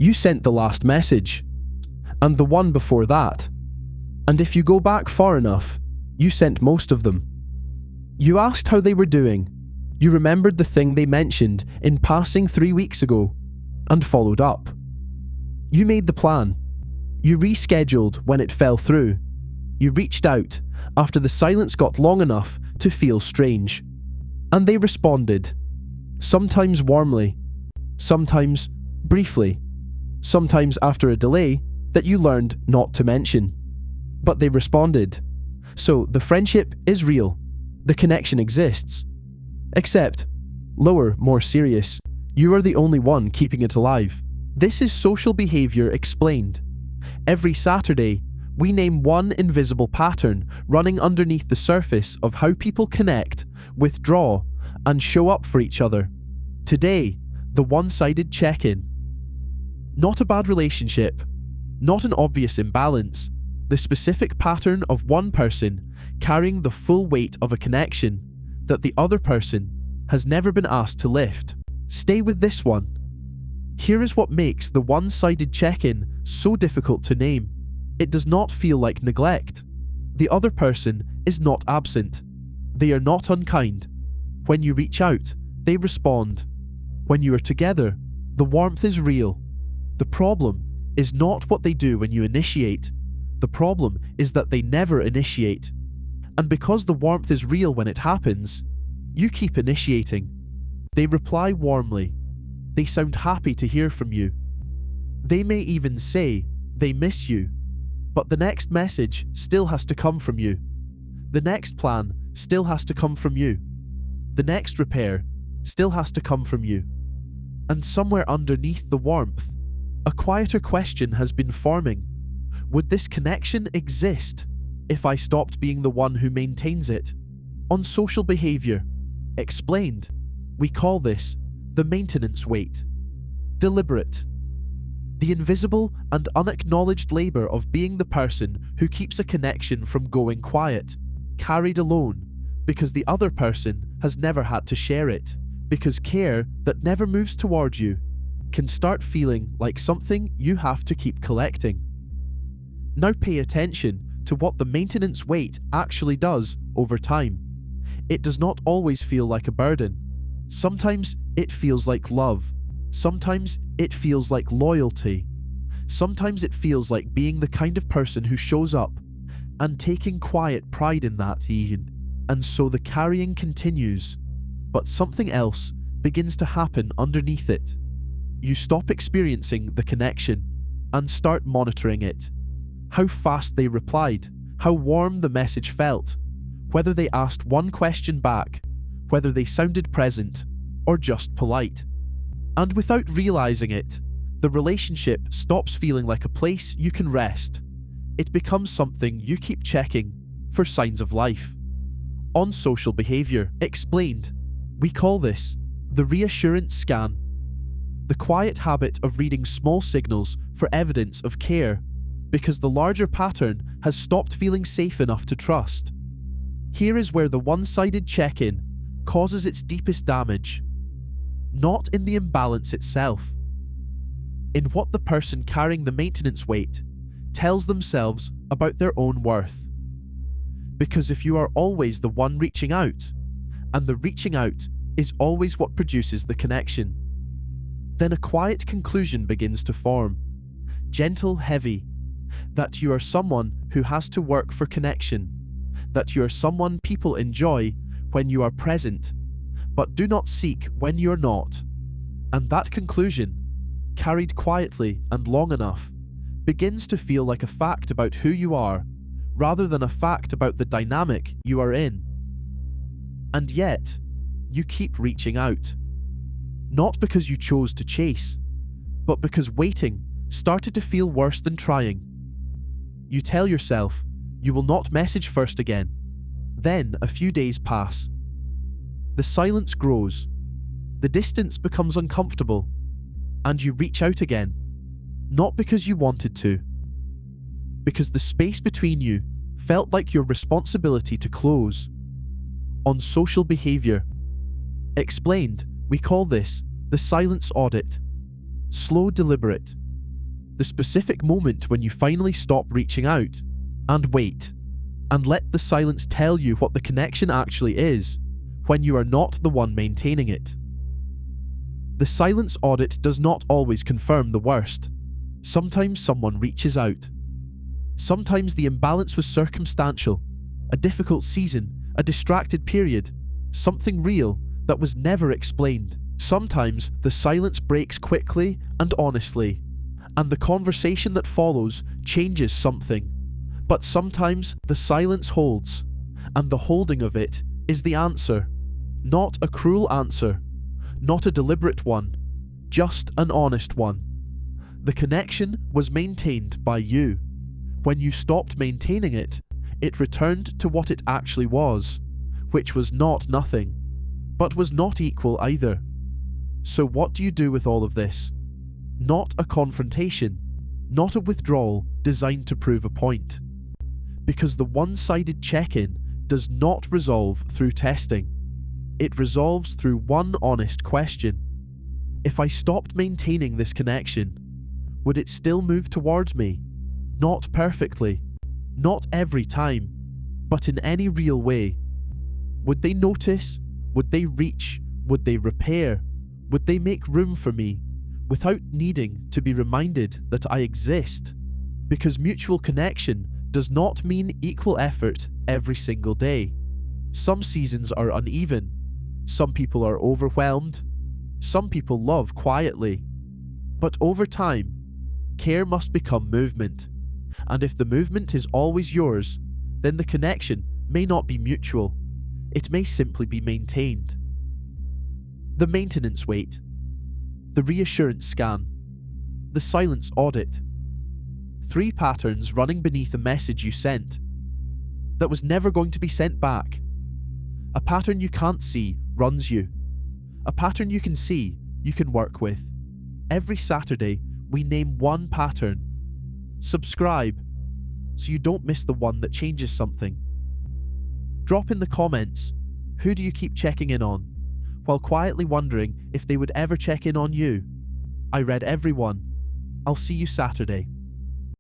You sent the last message, and the one before that. And if you go back far enough, you sent most of them. You asked how they were doing. You remembered the thing they mentioned in passing 3 weeks ago, and followed up. You made the plan. You rescheduled when it fell through. You reached out after the silence got long enough to feel strange. And they responded, sometimes warmly, sometimes briefly, sometimes after a delay that you learned not to mention. But they responded. So the friendship is real. The connection exists. Except, lower, more serious, you are the only one keeping it alive. This is Social Behaviour Explained. Every Saturday, we name one invisible pattern running underneath the surface of how people connect, withdraw, and show up for each other. Today, the one-sided check-in. Not a bad relationship, not an obvious imbalance, the specific pattern of one person carrying the full weight of a connection that the other person has never been asked to lift. Stay with this one. Here is what makes the one-sided check-in so difficult to name. It does not feel like neglect. The other person is not absent. They are not unkind. When you reach out, they respond. When you are together, the warmth is real. The problem is not what they do when you initiate. The problem is that they never initiate. And because the warmth is real when it happens, you keep initiating. They reply warmly. They sound happy to hear from you. They may even say they miss you, but the next message still has to come from you. The next plan still has to come from you. The next repair still has to come from you. And somewhere underneath the warmth, a quieter question has been forming. Would this connection exist if I stopped being the one who maintains it? On Social Behaviour Explained, we call this the maintenance weight. Deliberate. The invisible and unacknowledged labour of being the person who keeps a connection from going quiet, carried alone, because the other person has never had to share it, because care that never moves toward you can start feeling like something you have to keep collecting. Now pay attention to what the maintenance weight actually does over time. It does not always feel like a burden. Sometimes it feels like love. Sometimes it feels like loyalty. Sometimes it feels like being the kind of person who shows up and taking quiet pride in that even. And so the carrying continues, but something else begins to happen underneath it. You stop experiencing the connection and start monitoring it. How fast they replied, how warm the message felt, whether they asked one question back, whether they sounded present or just polite. And without realizing it, the relationship stops feeling like a place you can rest. It becomes something you keep checking for signs of life. On Social Behaviour Explained, we call this the reassurance scan. The quiet habit of reading small signals for evidence of care, because the larger pattern has stopped feeling safe enough to trust. Here is where the one-sided check-in causes its deepest damage. Not in the imbalance itself. In what the person carrying the maintenance weight tells themselves about their own worth. Because if you are always the one reaching out, and the reaching out is always what produces the connection, then a quiet conclusion begins to form, gentle, heavy, that you are someone who has to work for connection, that you are someone people enjoy when you are present, but do not seek when you're not. And that conclusion, carried quietly and long enough, begins to feel like a fact about who you are, rather than a fact about the dynamic you are in. And yet, you keep reaching out. Not because you chose to chase, but because waiting started to feel worse than trying. You tell yourself you will not message first again. Then a few days pass. The silence grows. The distance becomes uncomfortable. And you reach out again. Not because you wanted to. Because the space between you felt like your responsibility to close. On Social Behaviour Explained, we call this the silence audit. Slow, deliberate. The specific moment when you finally stop reaching out, and wait, and let the silence tell you what the connection actually is, when you are not the one maintaining it. The silence audit does not always confirm the worst. Sometimes someone reaches out. Sometimes the imbalance was circumstantial, a difficult season, a distracted period, something real that was never explained. Sometimes the silence breaks quickly and honestly, and the conversation that follows changes something. But sometimes the silence holds, and the holding of it is the answer. Not a cruel answer, not a deliberate one, just an honest one. The connection was maintained by you. When you stopped maintaining it, it returned to what it actually was, which was not nothing, but was not equal either. So what do you do with all of this? Not a confrontation, not a withdrawal designed to prove a point. Because the one-sided check-in does not resolve through testing. It resolves through one honest question. If I stopped maintaining this connection, would it still move towards me? Not perfectly, not every time, but in any real way. Would they notice? Would they reach? Would they repair? Would they make room for me without needing to be reminded that I exist? Because mutual connection does not mean equal effort every single day. Some seasons are uneven. Some people are overwhelmed. Some people love quietly. But over time, care must become movement. And if the movement is always yours, then the connection may not be mutual. It may simply be maintained. The maintenance wait, the reassurance scan, the silence audit. 3 patterns running beneath a message you sent that was never going to be sent back. A pattern you can't see runs you. A pattern you can see, you can work with. Every Saturday, we name one pattern. Subscribe so you don't miss the one that changes something. Drop in the comments, who do you keep checking in on, while quietly wondering if they would ever check in on you. I read everyone. I'll see you Saturday.